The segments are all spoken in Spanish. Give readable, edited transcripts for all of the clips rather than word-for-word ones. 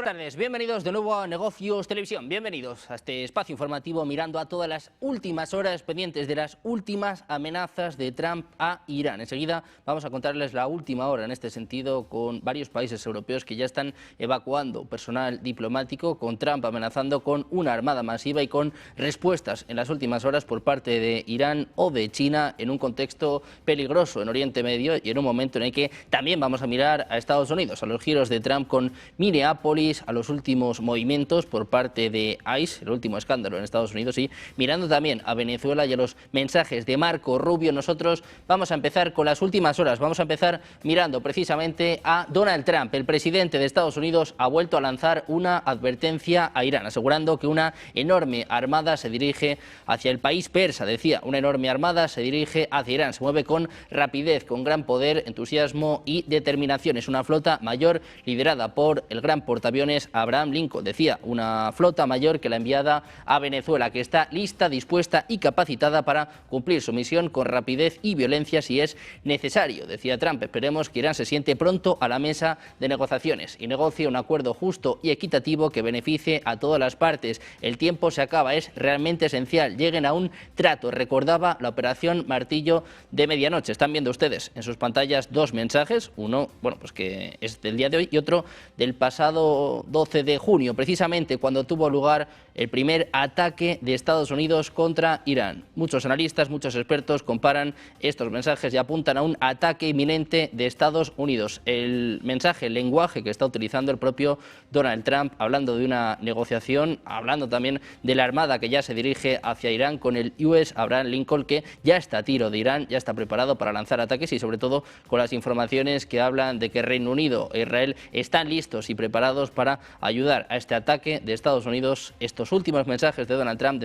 buenas tardes, bienvenidos de nuevo a Negocios Televisión, bienvenidos a este espacio informativo mirando a todas las últimas horas pendientes de las últimas amenazas de Trump a Irán. Enseguida vamos a contarles la última hora en este sentido con varios países europeos que ya están evacuando personal diplomático, con Trump amenazando con una armada masiva y con respuestas en las últimas horas por parte de Irán o de China en un contexto peligroso en Oriente Medio y en un momento en el que también vamos a mirar a Estados Unidos, a los giros de Trump con Minneapolis, a los últimos movimientos por parte de ICE, el último escándalo en Estados Unidos, y mirando también a Venezuela y a los mensajes de Marco Rubio. Nosotros vamos a empezar con las últimas horas, vamos a empezar mirando precisamente a Donald Trump. El presidente de Estados Unidos ha vuelto a lanzar una advertencia a Irán, asegurando que una enorme armada se dirige hacia el país persa. Decía, una enorme armada se dirige hacia Irán, se mueve con rapidez, con gran poder, entusiasmo y determinación. Es una flota mayor liderada por el gran portaaviones Abraham Lincoln. Decía, una flota mayor que la enviada a Venezuela, que está lista, dispuesta y capacitada para cumplir su misión con rapidez y violencia si es necesario. Decía Trump, esperemos que Irán se siente pronto a la mesa de negociaciones y negocie un acuerdo justo y equitativo que beneficie a todas las partes. El tiempo se acaba, es realmente esencial. Lleguen a un trato. Recordaba la operación Martillo de Medianoche. Están viendo ustedes en sus pantallas dos mensajes, uno, bueno, pues que es del día de hoy y otro del pasado 12 de junio, precisamente cuando tuvo lugar el primer ataque de Estados Unidos contra Irán. Muchos analistas, muchos expertos comparan estos mensajes y apuntan a un ataque inminente de Estados Unidos. El mensaje, el lenguaje que está utilizando el propio Donald Trump, hablando de una negociación, hablando también de la armada que ya se dirige hacia Irán con el US Abraham Lincoln, que ya está a tiro de Irán, ya está preparado para lanzar ataques y sobre todo con las informaciones que hablan de que Reino Unido e Israel están listos y preparados para ayudar a este ataque de Estados Unidos. Estos últimos mensajes de Donald Trump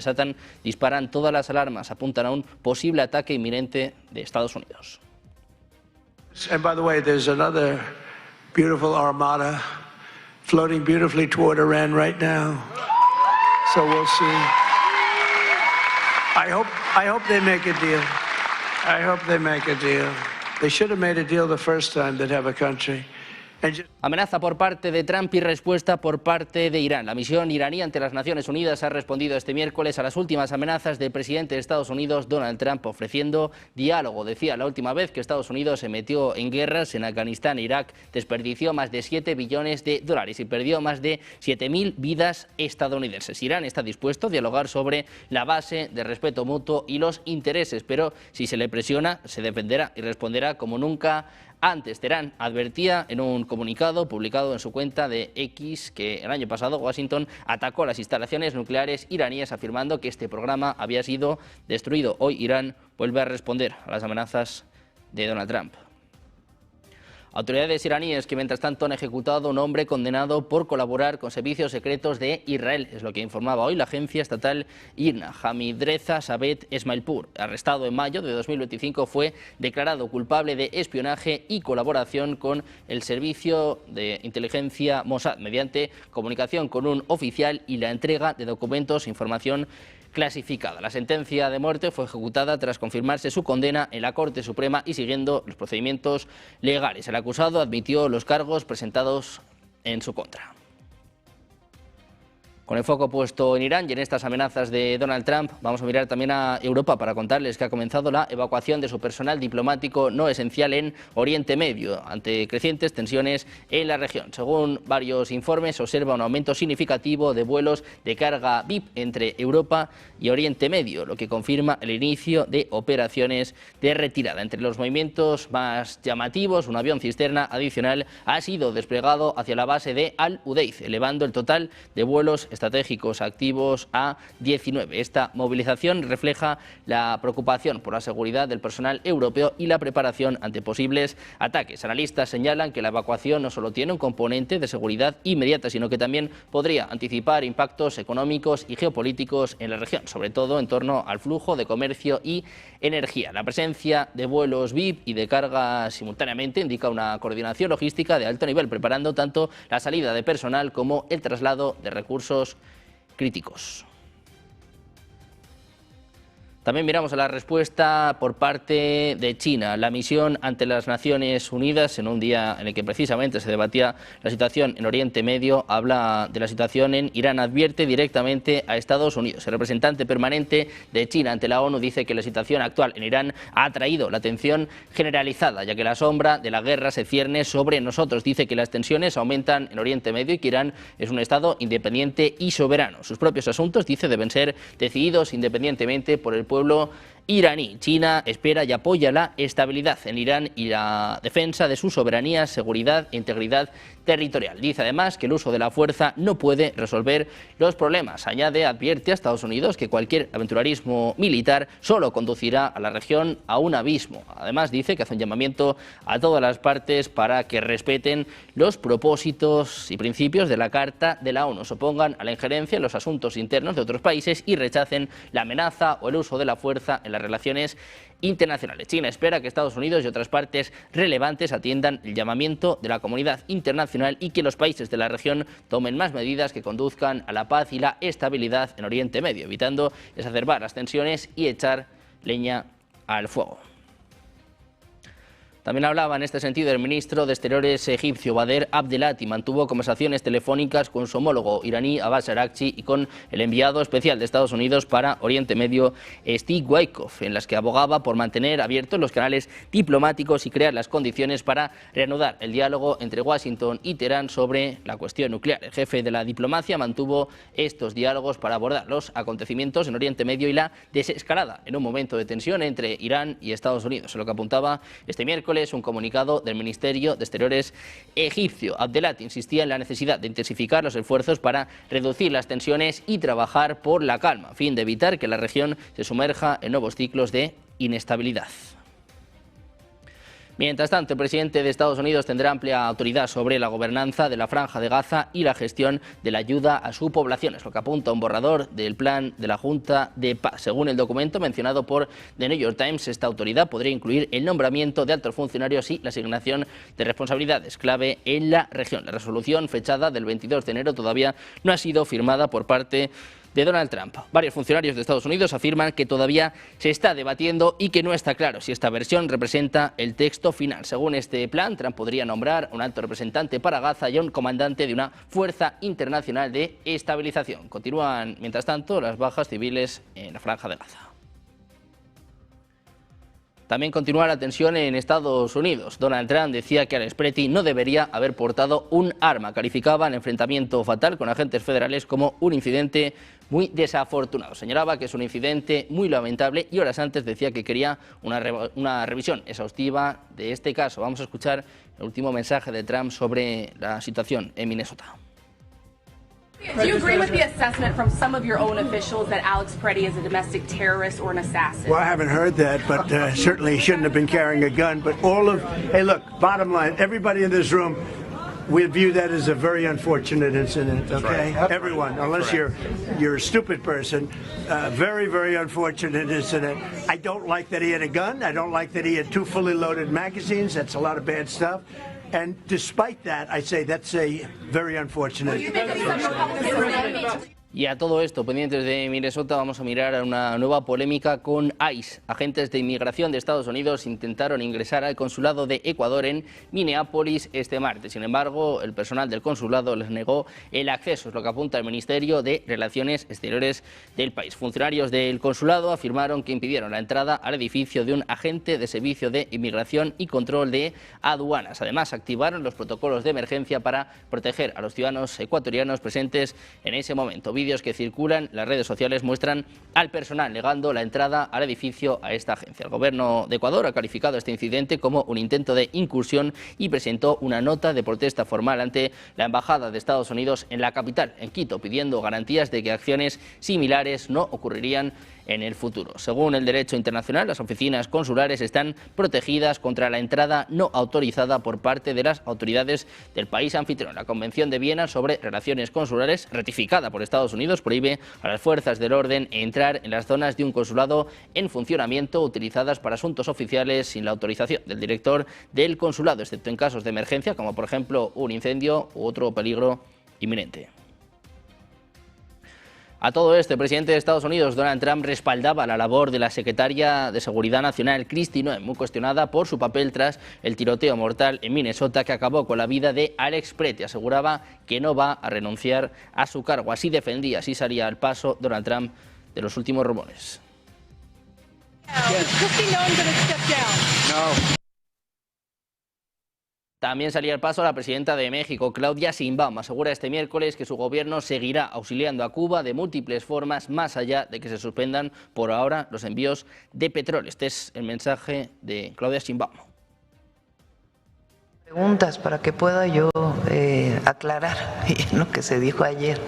disparan todas las alarmas, apuntan a un posible ataque inminente de Estados Unidos. And by the way, there's another beautiful armada floating beautifully toward Iran right now. So we'll see. I hope they make a deal. I hope they make a deal. They should have made a deal the first time they'd have a country. Amenaza por parte de Trump y respuesta por parte de Irán. La misión iraní ante las Naciones Unidas ha respondido este miércoles a las últimas amenazas del presidente de Estados Unidos, Donald Trump, ofreciendo diálogo. Decía, la última vez que Estados Unidos se metió en guerras en Afganistán e Irak, desperdició más de 7 billones de dólares y perdió más de 7.000 vidas estadounidenses. Irán está dispuesto a dialogar sobre la base de respeto mutuo y los intereses, pero si se le presiona, se defenderá y responderá como nunca antes. Teherán advertía en un comunicado publicado en su cuenta de X que el año pasado Washington atacó las instalaciones nucleares iraníes afirmando que este programa había sido destruido. Hoy Irán vuelve a responder a las amenazas de Donald Trump. Autoridades iraníes que mientras tanto han ejecutado a un hombre condenado por colaborar con servicios secretos de Israel. Es lo que informaba hoy la agencia estatal IRNA. Hamidreza Sabet Esmailpur, arrestado en mayo de 2025, fue declarado culpable de espionaje y colaboración con el servicio de inteligencia Mossad mediante comunicación con un oficial y la entrega de documentos e información clasificada. La sentencia de muerte fue ejecutada tras confirmarse su condena en la Corte Suprema y siguiendo los procedimientos legales. El acusado admitió los cargos presentados en su contra. Con el foco puesto en Irán y en estas amenazas de Donald Trump, vamos a mirar también a Europa para contarles que ha comenzado la evacuación de su personal diplomático no esencial en Oriente Medio, ante crecientes tensiones en la región. Según varios informes, se observa un aumento significativo de vuelos de carga VIP entre Europa y Oriente Medio, lo que confirma el inicio de operaciones de retirada. Entre los movimientos más llamativos, un avión cisterna adicional ha sido desplegado hacia la base de Al-Udeid, elevando el total de vuelos estratégicos activos a 19. Esta movilización refleja la preocupación por la seguridad del personal europeo y la preparación ante posibles ataques. Analistas señalan que la evacuación no solo tiene un componente de seguridad inmediata, sino que también podría anticipar impactos económicos y geopolíticos en la región, sobre todo en torno al flujo de comercio y energía. La presencia de vuelos VIP y de carga simultáneamente indica una coordinación logística de alto nivel, preparando tanto la salida de personal como el traslado de recursos críticos. También miramos a la respuesta por parte de China. La misión ante las Naciones Unidas, en un día en el que precisamente se debatía la situación en Oriente Medio, habla de la situación en Irán, advierte directamente a Estados Unidos. El representante permanente de China ante la ONU dice que la situación actual en Irán ha atraído la atención generalizada, ya que la sombra de la guerra se cierne sobre nosotros. Dice que las tensiones aumentan en Oriente Medio y que Irán es un Estado independiente y soberano. Sus propios asuntos, dice, deben ser decididos independientemente por el pueblo iraní. China espera y apoya la estabilidad en Irán y la defensa de su soberanía, seguridad e integridad territorial. Dice además que el uso de la fuerza no puede resolver los problemas. Añade, advierte a Estados Unidos que cualquier aventurarismo militar solo conducirá a la región a un abismo. Además dice que hace un llamamiento a todas las partes para que respeten los propósitos y principios de la Carta de la ONU, se opongan a la injerencia en los asuntos internos de otros países y rechacen la amenaza o el uso de la fuerza en las relaciones internacionales. China espera que Estados Unidos y otras partes relevantes atiendan el llamamiento de la comunidad internacional y que los países de la región tomen más medidas que conduzcan a la paz y la estabilidad en Oriente Medio, evitando exacerbar las tensiones y echar leña al fuego. También hablaba en este sentido el ministro de Exteriores egipcio, Bader Abdelati. Mantuvo conversaciones telefónicas con su homólogo iraní, Abbas Araghchi, y con el enviado especial de Estados Unidos para Oriente Medio, Steve Witkoff, en las que abogaba por mantener abiertos los canales diplomáticos y crear las condiciones para reanudar el diálogo entre Washington y Teherán sobre la cuestión nuclear. El jefe de la diplomacia mantuvo estos diálogos para abordar los acontecimientos en Oriente Medio y la desescalada en un momento de tensión entre Irán y Estados Unidos, en lo que apuntaba este miércoles un comunicado del Ministerio de Exteriores egipcio. Abdelati insistía en la necesidad de intensificar los esfuerzos para reducir las tensiones y trabajar por la calma, a fin de evitar que la región se sumerja en nuevos ciclos de inestabilidad. Mientras tanto, el presidente de Estados Unidos tendrá amplia autoridad sobre la gobernanza de la Franja de Gaza y la gestión de la ayuda a su población. Es lo que apunta un borrador del plan de la Junta de Paz. Según el documento mencionado por The New York Times, esta autoridad podría incluir el nombramiento de altos funcionarios y la asignación de responsabilidades clave en la región. La resolución, fechada del 22 de enero, todavía no ha sido firmada por parte de Donald Trump. Varios funcionarios de Estados Unidos afirman que todavía se está debatiendo y que no está claro si esta versión representa el texto final. Según este plan, Trump podría nombrar un alto representante para Gaza y a un comandante de una fuerza internacional de estabilización. Continúan, mientras tanto, las bajas civiles en la Franja de Gaza. También continúa la tensión en Estados Unidos. Donald Trump decía que Alex Preti no debería haber portado un arma. Calificaba el enfrentamiento fatal con agentes federales como un incidente muy desafortunado. Señalaba que es un incidente muy lamentable y horas antes decía que quería una revisión exhaustiva de este caso. Vamos a escuchar el último mensaje de Trump sobre la situación en Minnesota. Do you agree with the assessment from some of your own officials that Alex Preti is a domestic terrorist or an assassin? Well, I haven't heard that, but certainly he shouldn't have been carrying a gun. But hey, look, bottom line, everybody in this room, we view that as a very unfortunate incident, okay? Right. Everyone, unless you're a stupid person, very, very unfortunate incident. I don't like that he had a gun. I don't like that he had 2 fully loaded magazines. That's a lot of bad stuff. And despite that, I say that's a very unfortunate. Y a todo esto, pendientes de Minnesota, vamos a mirar a una nueva polémica con ICE. Agentes de inmigración de Estados Unidos intentaron ingresar al consulado de Ecuador en Minneapolis este martes. Sin embargo, el personal del consulado les negó el acceso, es lo que apunta el Ministerio de Relaciones Exteriores del país. Funcionarios del consulado afirmaron que impidieron la entrada al edificio de un agente de servicio de inmigración y control de aduanas. Además, activaron los protocolos de emergencia para proteger a los ciudadanos ecuatorianos presentes en ese momento. Vídeos que circulan en las redes sociales muestran al personal negando la entrada al edificio a esta agencia. El gobierno de Ecuador ha calificado este incidente como un intento de incursión y presentó una nota de protesta formal ante la Embajada de Estados Unidos en la capital, en Quito, pidiendo garantías de que acciones similares no ocurrirían en el futuro. Según el derecho internacional, las oficinas consulares están protegidas contra la entrada no autorizada por parte de las autoridades del país anfitrión. La Convención de Viena sobre Relaciones Consulares, ratificada por Estados Unidos, prohíbe a las fuerzas del orden entrar en las zonas de un consulado en funcionamiento utilizadas para asuntos oficiales sin la autorización del director del consulado, excepto en casos de emergencia, como por ejemplo un incendio u otro peligro inminente. A todo esto, el presidente de Estados Unidos, Donald Trump, respaldaba la labor de la secretaria de Seguridad Nacional, Kristi Noem, muy cuestionada por su papel tras el tiroteo mortal en Minnesota que acabó con la vida de Alex Pretty. Aseguraba que no va a renunciar a su cargo. Así defendía, así salía al paso Donald Trump de los últimos rumores. También salía al paso la presidenta de México, Claudia Sheinbaum. Asegura este miércoles que su gobierno seguirá auxiliando a Cuba de múltiples formas, más allá de que se suspendan por ahora los envíos de petróleo. Este es el mensaje de Claudia Sheinbaum. Preguntas para que pueda yo aclarar lo que se dijo ayer.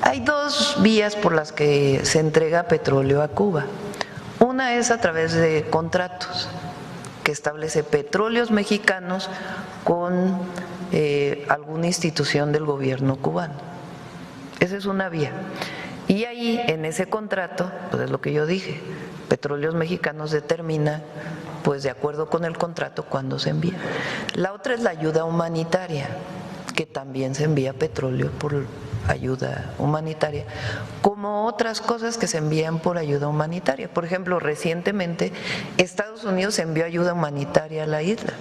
Hay dos vías por las que se entrega petróleo a Cuba. Una es a través de contratos que establece Petróleos Mexicanos con alguna institución del gobierno cubano. Esa es una vía. Y ahí, en ese contrato, pues es lo que yo dije, Petróleos Mexicanos determina, pues de acuerdo con el contrato, cuándo se envía. La otra es la ayuda humanitaria, que también se envía petróleo por ayuda humanitaria, como otras cosas que se envían por ayuda humanitaria. Por ejemplo, recientemente Estados Unidos envió ayuda humanitaria a la isla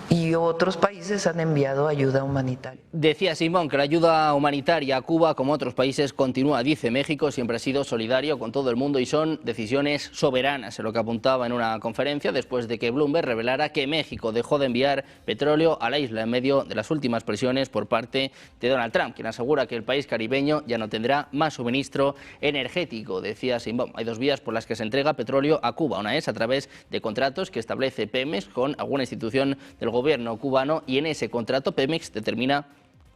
y otros países han enviado ayuda humanitaria. Decía Simón que la ayuda humanitaria a Cuba, como otros países, continúa. Dice, México siempre ha sido solidario con todo el mundo y son decisiones soberanas, en lo que apuntaba en una conferencia después de que Bloomberg revelara que México dejó de enviar petróleo a la isla en medio de las últimas presiones por parte de Donald Trump, quien asegura que el país caribeño ya no tendrá más suministro energético. Decía Simón, hay dos vías por las que se entrega petróleo a Cuba. Una es a través de contratos que establece Pemex con alguna institución del gobierno cubano, y en ese contrato Pemex determina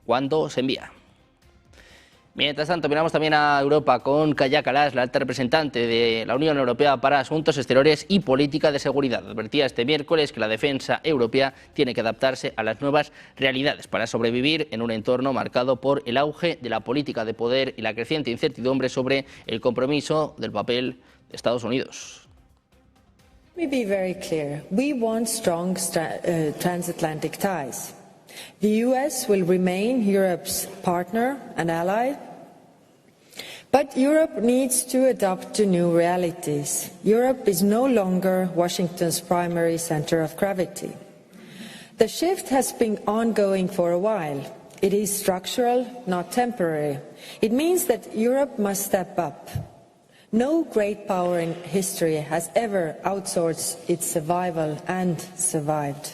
cuándo se envía. Mientras tanto, miramos también a Europa con Kaja Kallas, la alta representante de la Unión Europea para Asuntos Exteriores y Política de Seguridad. Advertía este miércoles que la defensa europea tiene que adaptarse a las nuevas realidades para sobrevivir en un entorno marcado por el auge de la política de poder y la creciente incertidumbre sobre el compromiso del papel de Estados Unidos. Let me be very clear. We want strong transatlantic ties. The US will remain Europe's partner and ally, but Europe needs to adapt to new realities. Europe is no longer Washington's primary center of gravity. The shift has been ongoing for a while. It is structural, not temporary. It means that Europe must step up. No great power in history has ever outsourced its survival and survived.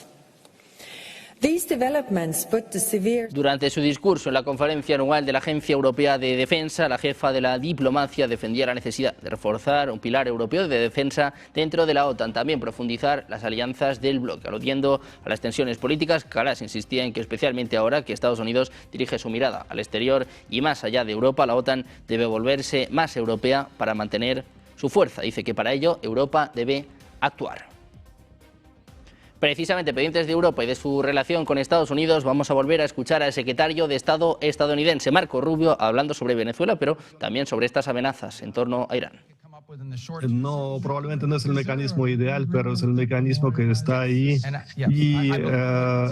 Durante su discurso en la conferencia anual de la Agencia Europea de Defensa, la jefa de la diplomacia defendía la necesidad de reforzar un pilar europeo de defensa dentro de la OTAN, también profundizar las alianzas del bloque. Aludiendo a las tensiones políticas, Kallas insistía en que especialmente ahora que Estados Unidos dirige su mirada al exterior y más allá de Europa, la OTAN debe volverse más europea para mantener su fuerza. Dice que para ello Europa debe actuar. Precisamente pendientes de Europa y de su relación con Estados Unidos, vamos a volver a escuchar al secretario de Estado estadounidense, Marco Rubio, hablando sobre Venezuela, pero también sobre estas amenazas en torno a Irán. No, probablemente no es el mecanismo ideal, pero es el mecanismo que está ahí y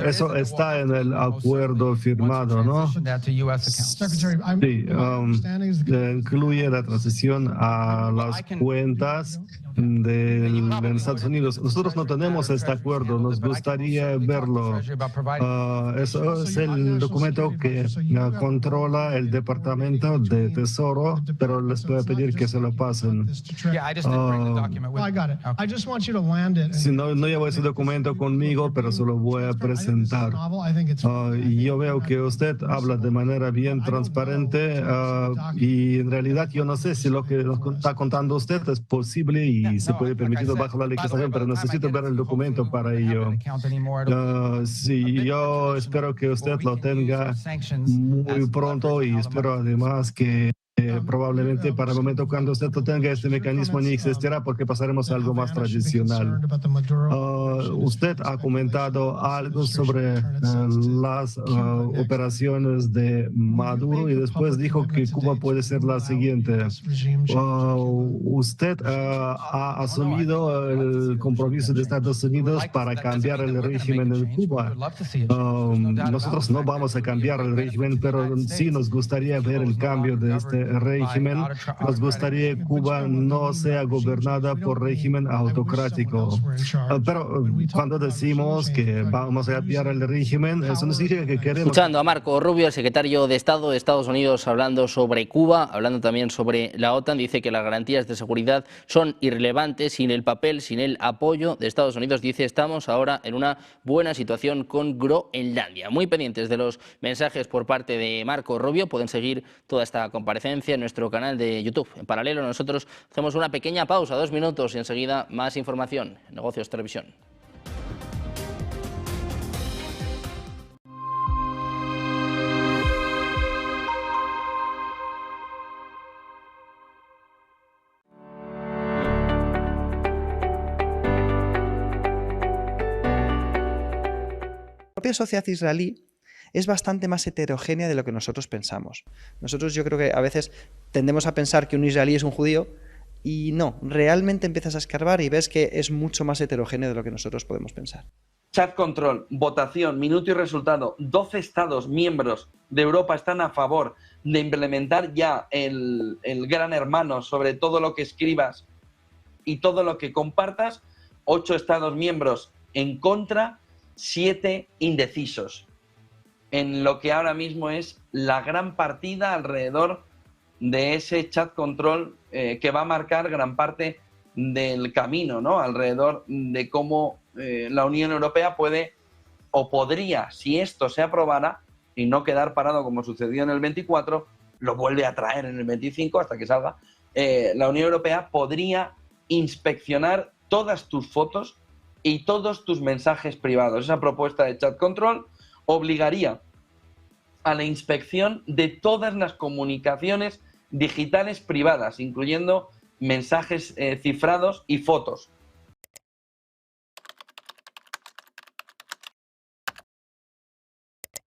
eso está en el acuerdo firmado, ¿no? Sí, incluye la transición a las cuentas de Estados Unidos. Nosotros no tenemos este acuerdo, nos gustaría verlo. Eso es el documento que controla el Departamento de Tesoro, pero les voy a pedir que se lo pasen. Si no llevo ese documento conmigo, pero se lo voy a presentar. Yo veo que usted habla de manera bien transparente y en realidad yo no sé si lo que nos está contando usted es posible y se puede permitir bajo la legislación, pero necesito ver el documento para ello. Sí, yo espero que usted lo tenga muy pronto y espero además que que probablemente para el momento cuando usted tenga este mecanismo ni existirá porque pasaremos a algo más tradicional. Usted ha comentado algo sobre las operaciones de Maduro y después dijo que Cuba puede ser la siguiente. Usted ha asumido el compromiso de Estados Unidos para cambiar el régimen en Cuba. Nosotros no vamos a cambiar el régimen, pero sí nos gustaría ver el cambio de este régimen. Nos gustaría que Cuba no sea gobernada por régimen autocrático. Pero cuando decimos que vamos a cambiar el régimen, eso no significa que queremos... Escuchando a Marco Rubio, el secretario de Estado de Estados Unidos, hablando sobre Cuba, hablando también sobre la OTAN, dice que las garantías de seguridad son irrelevantes sin el papel, sin el apoyo de Estados Unidos. Dice, estamos ahora en una buena situación con Groenlandia. Muy pendientes de los mensajes por parte de Marco Rubio. Pueden seguir toda esta comparecencia en nuestro canal de YouTube. En paralelo, nosotros hacemos una pequeña pausa, 2 minutos, y enseguida más información. Negocios Televisión. La propia sociedad israelí es bastante más heterogénea de lo que nosotros pensamos. Nosotros yo creo que a veces tendemos a pensar que un israelí es un judío y no, realmente empiezas a escarbar y ves que es mucho más heterogéneo de lo que nosotros podemos pensar. Chat control, votación, minuto y resultado. 12 Estados miembros de Europa están a favor de implementar ya el gran hermano sobre todo lo que escribas y todo lo que compartas. 8 Estados miembros en contra, 7 indecisos. En lo que ahora mismo es la gran partida alrededor de ese chat control que va a marcar gran parte del camino, ¿no? Alrededor de cómo la Unión Europea puede o podría, si esto se aprobara y no quedar parado como sucedió en el 24, lo vuelve a traer en el 25 hasta que salga, la Unión Europea podría inspeccionar todas tus fotos y todos tus mensajes privados. Esa propuesta de chat control obligaría a la inspección de todas las comunicaciones digitales privadas, incluyendo mensajes cifrados y fotos.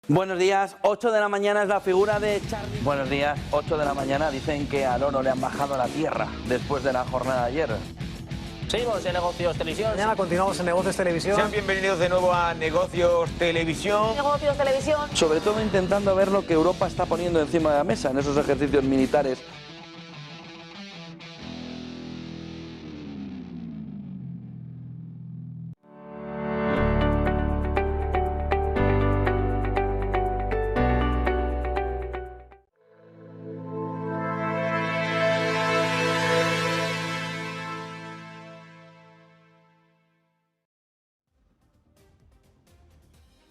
Buenos días, 8 de la mañana es la figura de Charlie. Buenos días, 8 de la mañana, dicen que al oro le han bajado a la tierra después de la jornada de ayer. Seguimos en Negocios Televisión. Mañana continuamos en Negocios Televisión. Sean bienvenidos de nuevo a Negocios Televisión. Negocios Televisión. Sobre todo intentando ver lo que Europa está poniendo encima de la mesa en esos ejercicios militares.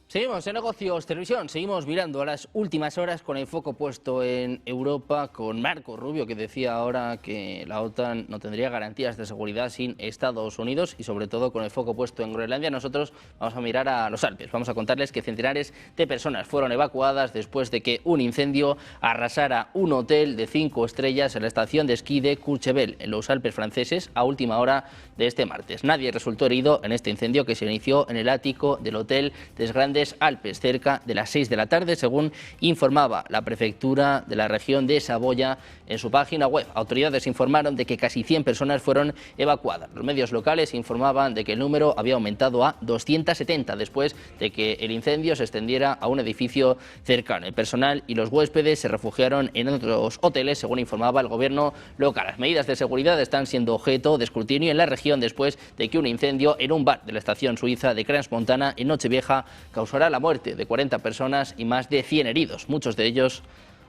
Seguimos en Negocios Televisión, seguimos mirando a las últimas horas con el foco puesto en Europa, con Marco Rubio, que decía ahora que la OTAN no tendría garantías de seguridad sin Estados Unidos, y sobre todo con el foco puesto en Groenlandia. Nosotros vamos a mirar a los Alpes. Vamos a contarles que centenares de personas fueron evacuadas después de que un incendio arrasara un hotel de 5 estrellas en la estación de esquí de Courchevel, en los Alpes franceses, a última hora de este martes. Nadie resultó herido en este incendio, que se inició en el ático del hotel des Grandes Alpes cerca de las 6 de la tarde, según informaba la prefectura de la región de Saboya en su página web. Autoridades informaron de que casi 100 personas fueron evacuadas. Los medios locales informaban de que el número había aumentado a 270 después de que el incendio se extendiera a un edificio cercano. El personal y los huéspedes se refugiaron en otros hoteles, según informaba el gobierno local. Las medidas de seguridad están siendo objeto de escrutinio en la región después de que un incendio en un bar de la estación suiza de Crans-Montana en Nochevieja causara la muerte de 40 personas y más de 100 heridos, muchos de ellos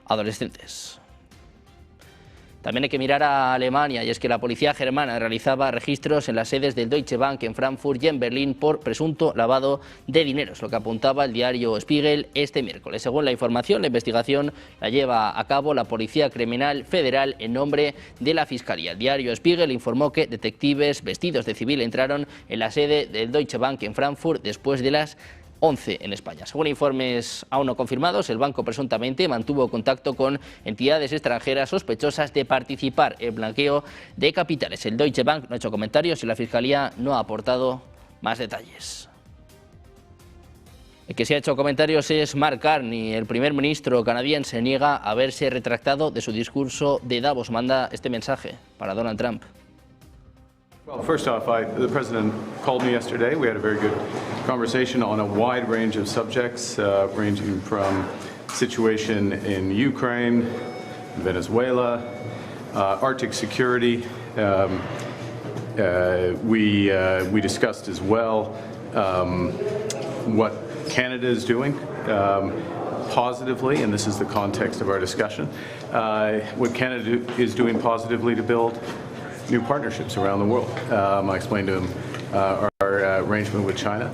adolescentes. También hay que mirar a Alemania, y es que la policía germana realizaba registros en las sedes del Deutsche Bank en Frankfurt y en Berlín por presunto lavado de dinero, es lo que apuntaba el diario Spiegel este miércoles. Según la información, la investigación la lleva a cabo la Policía Criminal Federal en nombre de la Fiscalía. El diario Spiegel informó que detectives vestidos de civil entraron en la sede del Deutsche Bank en Frankfurt después de las 11 en España. Según informes aún no confirmados, el banco presuntamente mantuvo contacto con entidades extranjeras sospechosas de participar en blanqueo de capitales. El Deutsche Bank no ha hecho comentarios y la Fiscalía no ha aportado más detalles. El que se ha hecho comentarios es Mark Carney. El primer ministro canadiense niega haberse retractado de su discurso de Davos. Manda este mensaje para Donald Trump. Well, first off, the president called me yesterday. We had a very good conversation on a wide range of subjects, ranging from situation in Ukraine, Venezuela, Arctic security. We discussed as well what Canada is doing positively, and this is the context of our discussion, what Canada is doing positively to build new partnerships around the world. I explained to him our arrangement with China.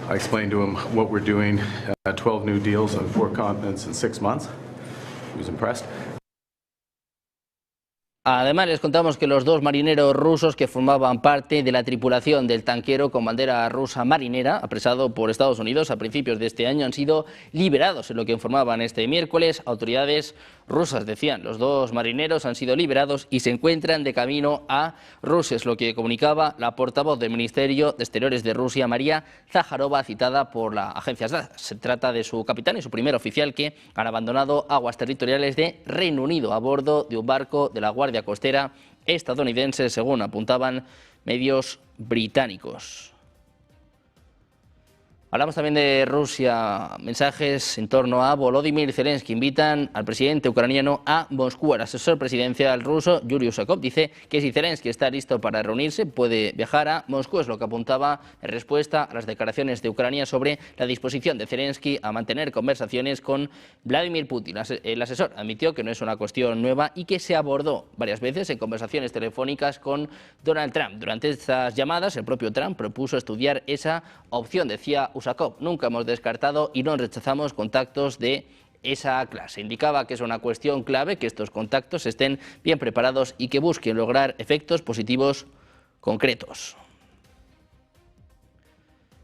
I explained to him what we're doing, 12 new deals on 4 continents in 6 months. He was impressed. Además, les contamos que los 2 marineros rusos que formaban parte de la tripulación del tanquero con bandera rusa marinera, apresado por Estados Unidos a principios de este año, han sido liberados, en lo que informaban este miércoles. Autoridades rusas decían, los 2 marineros han sido liberados y se encuentran de camino a Rusia, es lo que comunicaba la portavoz del Ministerio de Exteriores de Rusia, María Zaharova, citada por la agencia STASS. Se trata de su capitán y su primer oficial que han abandonado aguas territoriales de Reino Unido a bordo de un barco de la Guardia Costera estadounidense, según apuntaban medios británicos. Hablamos también de Rusia. Mensajes en torno a Volodymyr Zelensky. Invitan al presidente ucraniano a Moscú. El asesor presidencial ruso, Yuri Usakov, dice que si Zelensky está listo para reunirse, puede viajar a Moscú. Es lo que apuntaba en respuesta a las declaraciones de Ucrania sobre la disposición de Zelensky a mantener conversaciones con Vladimir Putin. El asesor admitió que no es una cuestión nueva y que se abordó varias veces en conversaciones telefónicas con Donald Trump. Durante estas llamadas, el propio Trump propuso estudiar esa opción, decía Usakov. Nunca hemos descartado y no rechazamos contactos de esa clase. Indicaba que es una cuestión clave que estos contactos estén bien preparados y que busquen lograr efectos positivos concretos.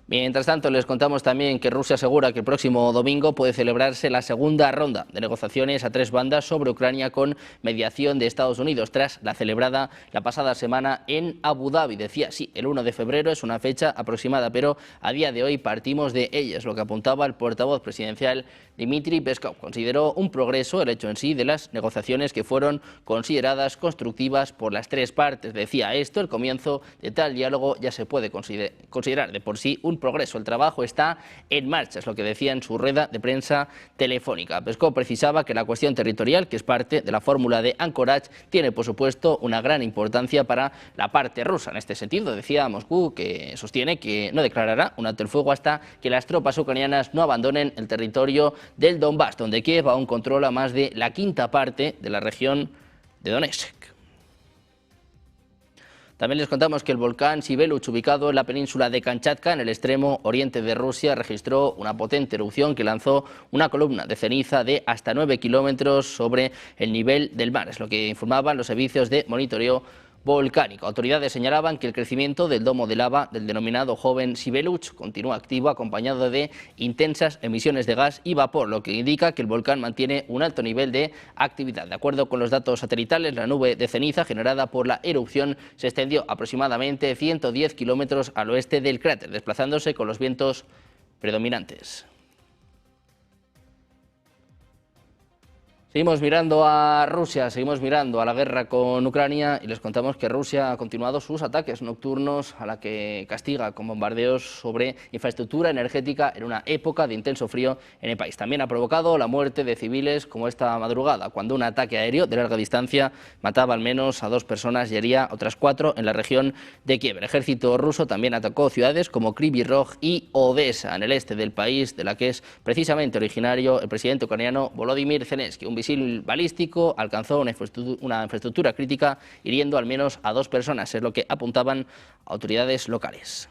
Mientras tanto, les contamos también que Rusia asegura que el próximo domingo puede celebrarse la segunda ronda de negociaciones a 3 bandas sobre Ucrania con mediación de Estados Unidos, tras la celebrada la pasada semana en Abu Dhabi. Decía, sí, el 1 de febrero es una fecha aproximada, pero a día de hoy partimos de ella, es lo que apuntaba el portavoz presidencial Dmitry Peskov. Consideró un progreso el hecho en sí de las negociaciones que fueron consideradas constructivas por las 3 partes. Decía esto, el comienzo de tal diálogo ya se puede considerar de por sí un progreso. El trabajo está en marcha, es lo que decía en su rueda de prensa telefónica. Peskov precisaba que la cuestión territorial, que es parte de la fórmula de Anchorage, tiene por supuesto una gran importancia para la parte rusa. En este sentido, decía Moscú que sostiene que no declarará un alto el fuego hasta que las tropas ucranianas no abandonen el territorio del Donbass, donde Kiev aún controla más de la 1/5 parte de la región de Donetsk. También les contamos que el volcán Sibeluch, ubicado en la península de Kamchatka, en el extremo oriente de Rusia, registró una potente erupción que lanzó una columna de ceniza de hasta 9 kilómetros sobre el nivel del mar. Es lo que informaban los servicios de monitoreo volcánico. Autoridades señalaban que el crecimiento del domo de lava del denominado joven Sibeluch continúa activo, acompañado de intensas emisiones de gas y vapor, lo que indica que el volcán mantiene un alto nivel de actividad. De acuerdo con los datos satelitales, la nube de ceniza generada por la erupción se extendió aproximadamente 110 kilómetros al oeste del cráter, desplazándose con los vientos predominantes. Seguimos mirando a Rusia, seguimos mirando a la guerra con Ucrania y les contamos que Rusia ha continuado sus ataques nocturnos a la que castiga con bombardeos sobre infraestructura energética en una época de intenso frío en el país. También ha provocado la muerte de civiles como esta madrugada, cuando un ataque aéreo de larga distancia mataba al menos a 2 personas y hería otras 4 en la región de Kiev. El ejército ruso también atacó ciudades como Kryvyi Rog y Odessa, en el este del país, de la que es precisamente originario el presidente ucraniano Volodymyr Zelensky. Un misil balístico alcanzó una infraestructura crítica, hiriendo al menos a 2 personas, es lo que apuntaban autoridades locales.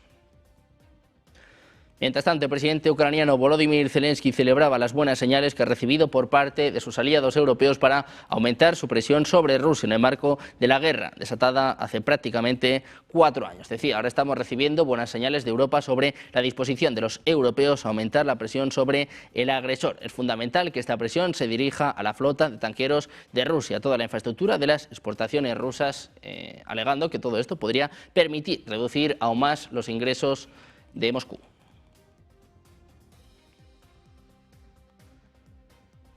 Mientras tanto, el presidente ucraniano Volodymyr Zelensky celebraba las buenas señales que ha recibido por parte de sus aliados europeos para aumentar su presión sobre Rusia en el marco de la guerra desatada hace prácticamente 4 años. Decía, ahora estamos recibiendo buenas señales de Europa sobre la disposición de los europeos a aumentar la presión sobre el agresor. Es fundamental que esta presión se dirija a la flota de tanqueros de Rusia, toda la infraestructura de las exportaciones rusas, alegando que todo esto podría permitir reducir aún más los ingresos de Moscú.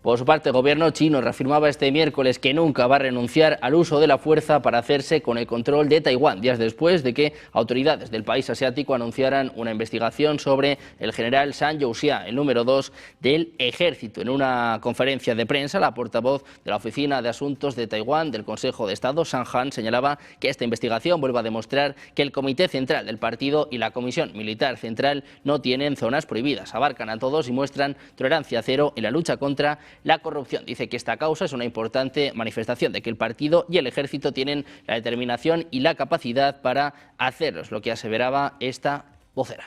Por su parte, el gobierno chino reafirmaba este miércoles que nunca va a renunciar al uso de la fuerza para hacerse con el control de Taiwán, días después de que autoridades del país asiático anunciaran una investigación sobre el general Zhang Youxia, el número 2 del ejército. En una conferencia de prensa, la portavoz de la Oficina de Asuntos de Taiwán del Consejo de Estado, Zhang Han, señalaba que esta investigación vuelve a demostrar que el Comité Central del Partido y la Comisión Militar Central no tienen zonas prohibidas, abarcan a todos y muestran tolerancia cero en la lucha contra la corrupción. Dice que esta causa es una importante manifestación de que el partido y el ejército tienen la determinación y la capacidad para hacerlo, es lo que aseveraba esta vocera.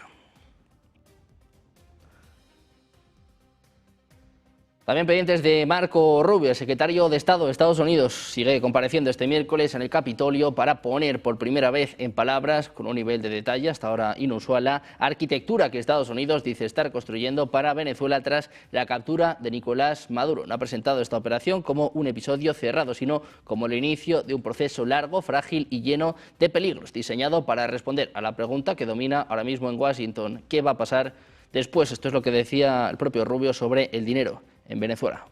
También pendientes de Marco Rubio, el secretario de Estado de Estados Unidos, sigue compareciendo este miércoles en el Capitolio para poner por primera vez en palabras, con un nivel de detalle hasta ahora inusual, la arquitectura que Estados Unidos dice estar construyendo para Venezuela tras la captura de Nicolás Maduro. No ha presentado esta operación como un episodio cerrado, sino como el inicio de un proceso largo, frágil y lleno de peligros, diseñado para responder a la pregunta que domina ahora mismo en Washington: ¿qué va a pasar después? Esto es lo que decía el propio Rubio sobre el dinero en Venezuela.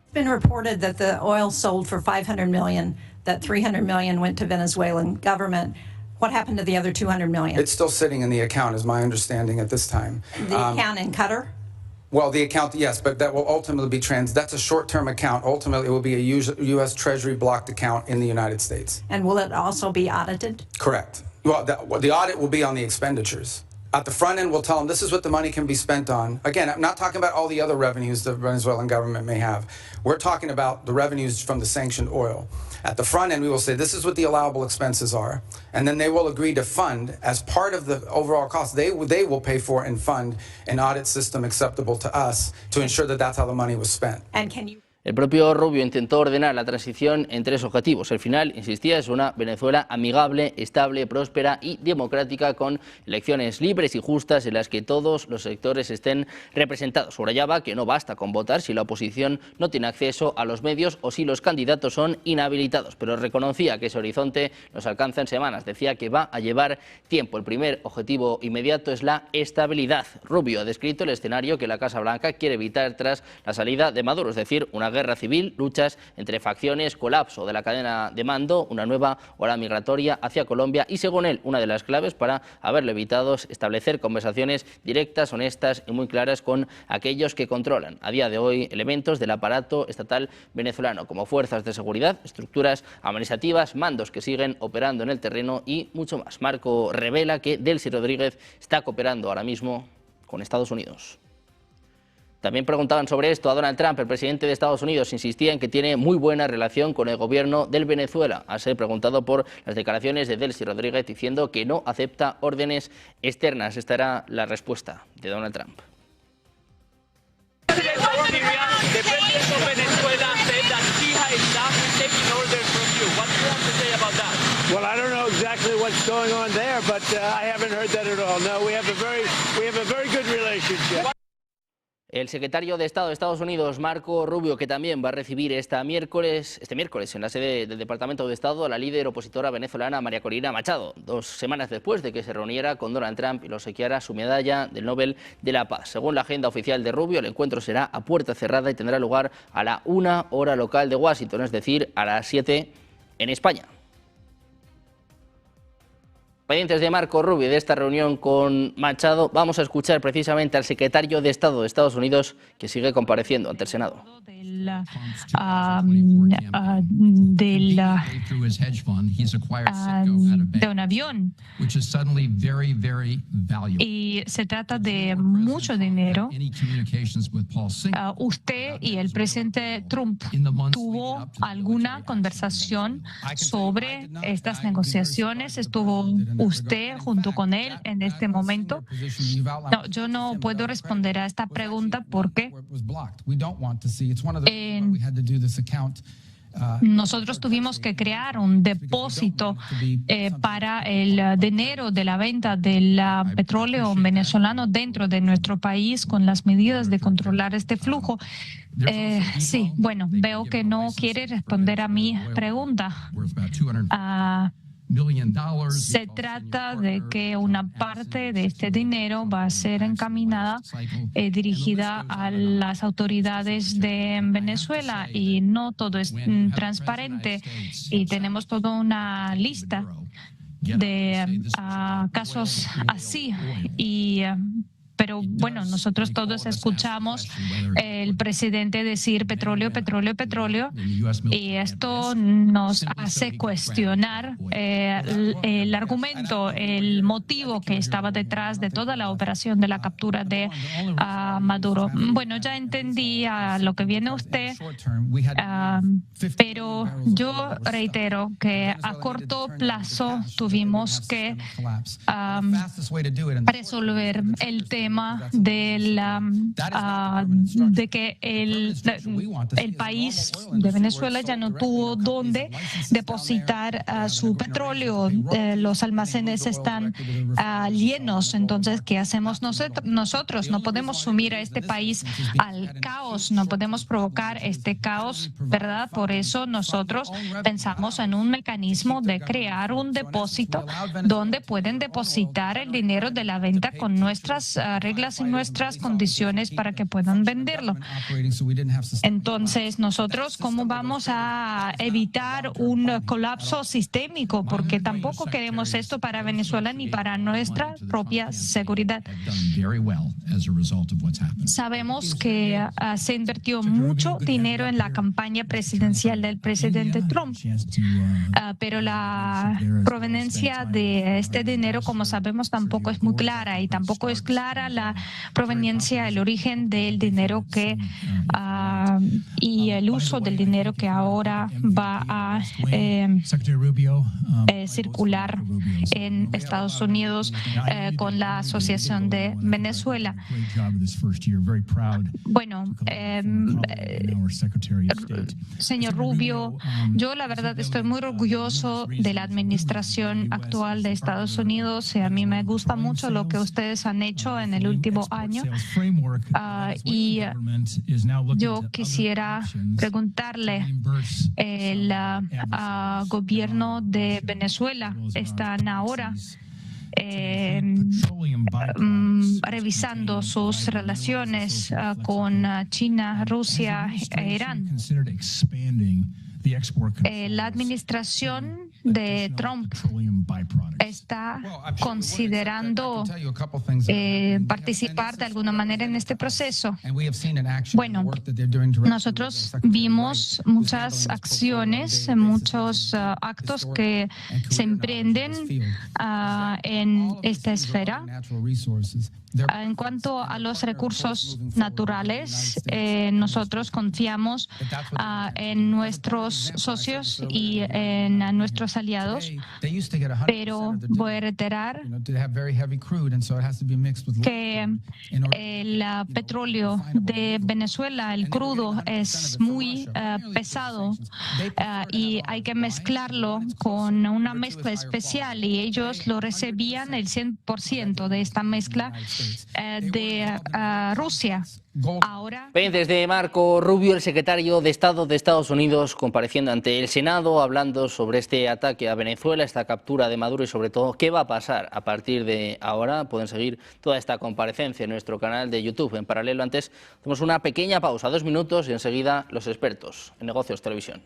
It's been reported that the oil sold for $500 million, that $300 million went to Venezuelan government. What happened to the other $200 million? It's still sitting in the account, is my understanding at this time. The account in Qatar? Well, the account, yes, but that will ultimately be that's a short-term account. Ultimately, it will be a U.S. Treasury blocked account in the United States. And will it also be audited? Correct. Well, the audit will be on the expenditures. At the front end, we'll tell them this is what the money can be spent on. Again, I'm not talking about all the other revenues the Venezuelan government may have. We're talking about the revenues from the sanctioned oil. At the front end, we will say this is what the allowable expenses are, and then they will agree to fund, as part of the overall cost, they will pay for and fund an audit system acceptable to us to ensure that that's how the money was spent. And can you... El propio Rubio intentó ordenar la transición en 3 objetivos. El final, insistía, es una Venezuela amigable, estable, próspera y democrática, con elecciones libres y justas en las que todos los sectores estén representados. Subrayaba que no basta con votar si la oposición no tiene acceso a los medios o si los candidatos son inhabilitados, pero reconocía que ese horizonte nos alcanza en semanas. Decía que va a llevar tiempo. El primer objetivo inmediato es la estabilidad. Rubio ha descrito el escenario que la Casa Blanca quiere evitar tras la salida de Maduro, es decir, una guerra civil, luchas entre facciones, colapso de la cadena de mando, una nueva ola migratoria hacia Colombia y, según él, una de las claves para haberlo evitado es establecer conversaciones directas, honestas y muy claras con aquellos que controlan a día de hoy elementos del aparato estatal venezolano, como fuerzas de seguridad, estructuras administrativas, mandos que siguen operando en el terreno y mucho más. Marco revela que Delcy Rodríguez está cooperando ahora mismo con Estados Unidos. También preguntaban sobre esto a Donald Trump. El presidente de Estados Unidos insistía en que tiene muy buena relación con el gobierno del Venezuela, al ser preguntado por las declaraciones de Delcy Rodríguez diciendo que no acepta órdenes externas. Esta era la respuesta de Donald Trump. Well, I don't know exactly what's going on there, but I haven't heard that at all. No, we have a very good relationship. El secretario de Estado de Estados Unidos, Marco Rubio, que también va a recibir este miércoles en la sede del Departamento de Estado a la líder opositora venezolana María Corina Machado, 2 semanas después de que se reuniera con Donald Trump y le obsequiara su medalla del Nobel de la Paz. Según la agenda oficial de Rubio, el encuentro será a puerta cerrada y tendrá lugar a la 1 hora local de Washington, es decir, a las 7 en España. Pendientes de Marco Rubio, de esta reunión con Machado, vamos a escuchar precisamente al secretario de Estado de Estados Unidos, que sigue compareciendo ante el Senado. De un avión. Y se trata de mucho dinero. Usted y el presidente Trump tuvo alguna conversación sobre estas negociaciones. Estuvo usted junto con él en este momento? No, yo no puedo responder a esta pregunta porque nosotros tuvimos que crear un depósito para el dinero de la venta del petróleo venezolano dentro de nuestro país con las medidas de controlar este flujo. Sí, bueno, veo que no quiere responder a mi pregunta. Se trata de que una parte de este dinero va a ser encaminada, dirigida a las autoridades de Venezuela, y no todo es transparente, y tenemos toda una lista de casos así. Pero bueno, nosotros todos escuchamos el presidente decir petróleo, petróleo, petróleo, y esto nos hace cuestionar el argumento, el motivo que estaba detrás de toda la operación de la captura de Maduro. Bueno, ya entendí a lo que viene usted, pero yo reitero que a corto plazo tuvimos que resolver el tema de que el país de Venezuela ya no tuvo dónde depositar su petróleo. Los almacenes están llenos. Entonces, ¿qué hacemos nosotros? No podemos sumir a este país al caos, no podemos provocar este caos, ¿verdad? Por eso nosotros pensamos en un mecanismo de crear un depósito donde pueden depositar el dinero de la venta con nuestras reglas y nuestras condiciones para que puedan venderlo. Entonces, nosotros, ¿cómo vamos a evitar un colapso sistémico? Porque tampoco queremos esto para Venezuela ni para nuestra propia seguridad. Sabemos que se invirtió mucho dinero en la campaña presidencial del presidente Trump, pero la proveniencia de este dinero, como sabemos, tampoco es muy clara, y tampoco es clara la proveniencia, el origen del dinero y el uso del dinero que ahora va a circular en Estados Unidos con la Asociación de Venezuela. Bueno, señor Rubio, yo la verdad estoy muy orgulloso de la administración actual de Estados Unidos, y a mí me gusta mucho lo que ustedes han hecho en el último año. Y yo quisiera preguntarle, el gobierno de Venezuela están ahora revisando sus relaciones con China, Rusia e Irán. La administración de Trump está considerando participar de alguna manera en este proceso. Bueno, nosotros vimos muchas acciones, muchos actos que se emprenden en esta esfera. En cuanto a los recursos naturales, nosotros confiamos en nuestros socios y en nuestros aliados, pero voy a reiterar que el petróleo de Venezuela, el crudo, es muy pesado y hay que mezclarlo con una mezcla especial, y ellos lo recibían el 100% de esta mezcla de Rusia. Ahora, desde Marco Rubio, el secretario de Estado de Estados Unidos, compareciendo ante el Senado, hablando sobre este ataque a Venezuela, esta captura de Maduro y sobre todo qué va a pasar a partir de ahora. Pueden seguir toda esta comparecencia en nuestro canal de YouTube. En paralelo, antes hacemos una pequeña pausa, 2 minutos, y enseguida los expertos en negocios televisión.